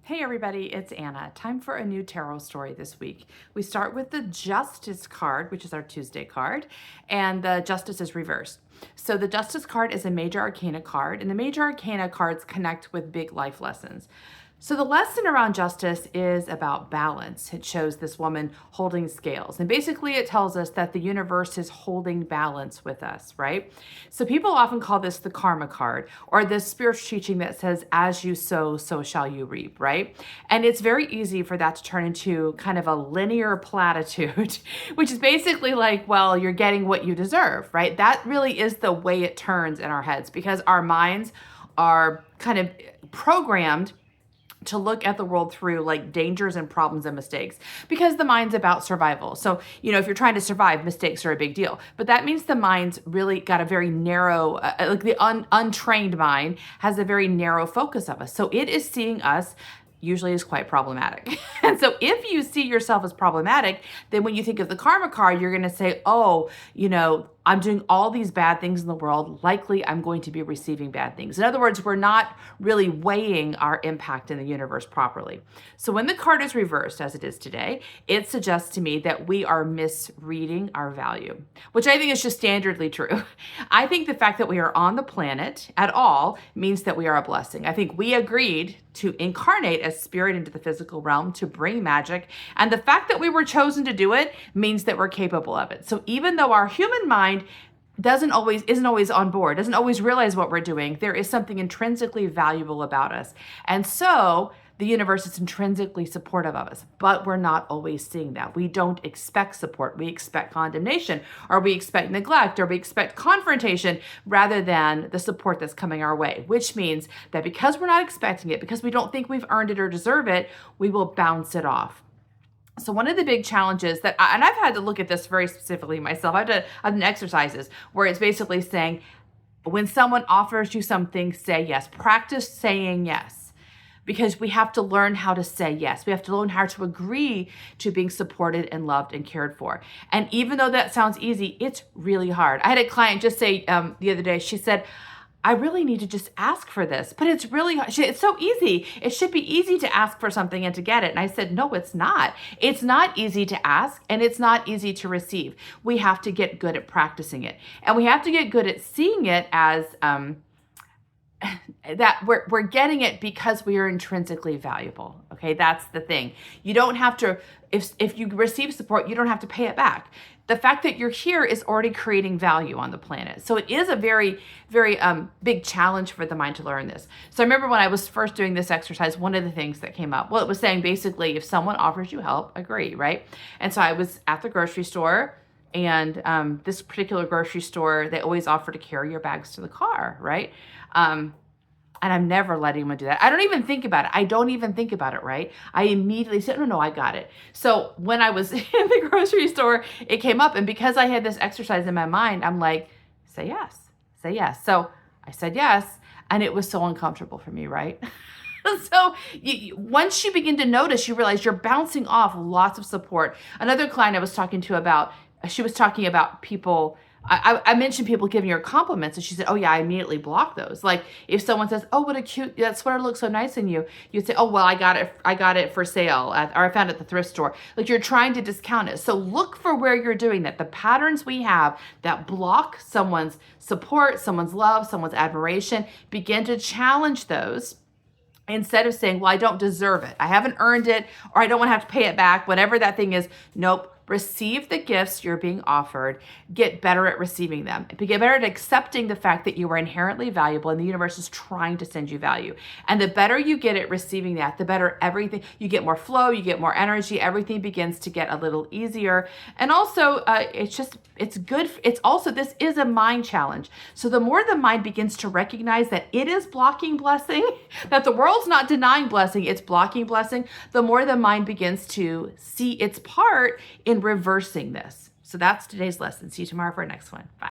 Hey everybody, it's Anna. Time for a new tarot story this week. We start with the Justice card, which is our Tuesday card, and the Justice is reversed. So the Justice card is a major arcana card, and the major arcana cards connect with big life lessons. So the lesson around justice is about balance. It shows this woman holding scales. And basically it tells us that the universe is holding balance with us, right? So people often call this the karma card or the spiritual teaching that says, as you sow, so shall you reap, right? And it's very easy for that to turn into kind of a linear platitude, which is basically like, well, you're getting what you deserve, right? That really is the way it turns in our heads because our minds are kind of programmed to look at the world through like dangers and problems and mistakes because the mind's about survival. So, if you're trying to survive, mistakes are a big deal. But that means the mind's really got a very narrow, like the untrained mind has a very narrow focus of us. So it is seeing us usually is quite problematic. And so if you see yourself as problematic, then when you think of the karma card, you're going to say, oh, I'm doing all these bad things in the world. Likely I'm going to be receiving bad things. In other words, we're not really weighing our impact in the universe properly. So when the card is reversed, as it is today, it suggests to me that we are misreading our value, which I think is just standardly true. I think the fact that we are on the planet at all means that we are a blessing. I think we agreed to incarnate as spirit into the physical realm to bring magic. And the fact that we were chosen to do it means that we're capable of it. So even though our human mind isn't always on board, doesn't always realize what we're doing, there is something intrinsically valuable about us. And so the universe is intrinsically supportive of us, but we're not always seeing that. We don't expect support. We expect condemnation, or we expect neglect, or we expect confrontation rather than the support that's coming our way, which means that because we're not expecting it, because we don't think we've earned it or deserve it, we will bounce it off. So one of the big challenges and I've had to look at this very specifically myself. I've done exercises where it's basically saying, when someone offers you something, say yes. Practice saying yes, because we have to learn how to say yes. We have to learn how to agree to being supported and loved and cared for. And even though that sounds easy, it's really hard. I had a client just say the other day, she said, I really need to just ask for this, but it's really hard. It's so easy. It should be easy to ask for something and to get it. And I said, no, it's not. It's not easy to ask and it's not easy to receive. We have to get good at practicing it. And we have to get good at seeing it as that we're getting it because we are intrinsically valuable. Okay, that's the thing. You don't have to, if you receive support, you don't have to pay it back. The fact that you're here is already creating value on the planet. So it is a very, very big challenge for the mind to learn this. So I remember when I was first doing this exercise, one of the things that came up, well, it was saying basically, if someone offers you help, agree, right? And so I was at the grocery store, and this particular grocery store, they always offer to carry your bags to the car, right? And I'm never letting them do that. I don't even think about it. I don't even think about it, right? I immediately said, no, I got it. So when I was in the grocery store, it came up. And because I had this exercise in my mind, I'm like, say yes, say yes. So I said yes. And it was so uncomfortable for me, right? So once you begin to notice, you realize you're bouncing off lots of support. Another client I was talking to she was talking about people, I mentioned people giving her compliments, and she said, oh yeah, I immediately block those. Like if someone says, oh, what a cute, that sweater looks so nice on you, you'd say, oh, well, I got it for sale or I found it at the thrift store. Like you're trying to discount it. So look for where you're doing that. The patterns we have that block someone's support, someone's love, someone's admiration, begin to challenge those. Instead of saying, well, I don't deserve it, I haven't earned it, or I don't want to have to pay it back, whatever that thing is. Nope. Receive the gifts you're being offered. Get better at receiving them. Get better at accepting the fact that you are inherently valuable and the universe is trying to send you value. And the better you get at receiving that, the better everything, you get more flow, you get more energy, everything begins to get a little easier. And also, it's good. It's also, this is a mind challenge. So the more the mind begins to recognize that it is blocking blessing, that the world's not denying blessing, it's blocking blessing, the more the mind begins to see its part in reversing this. So that's today's lesson. See you tomorrow for our next one. Bye.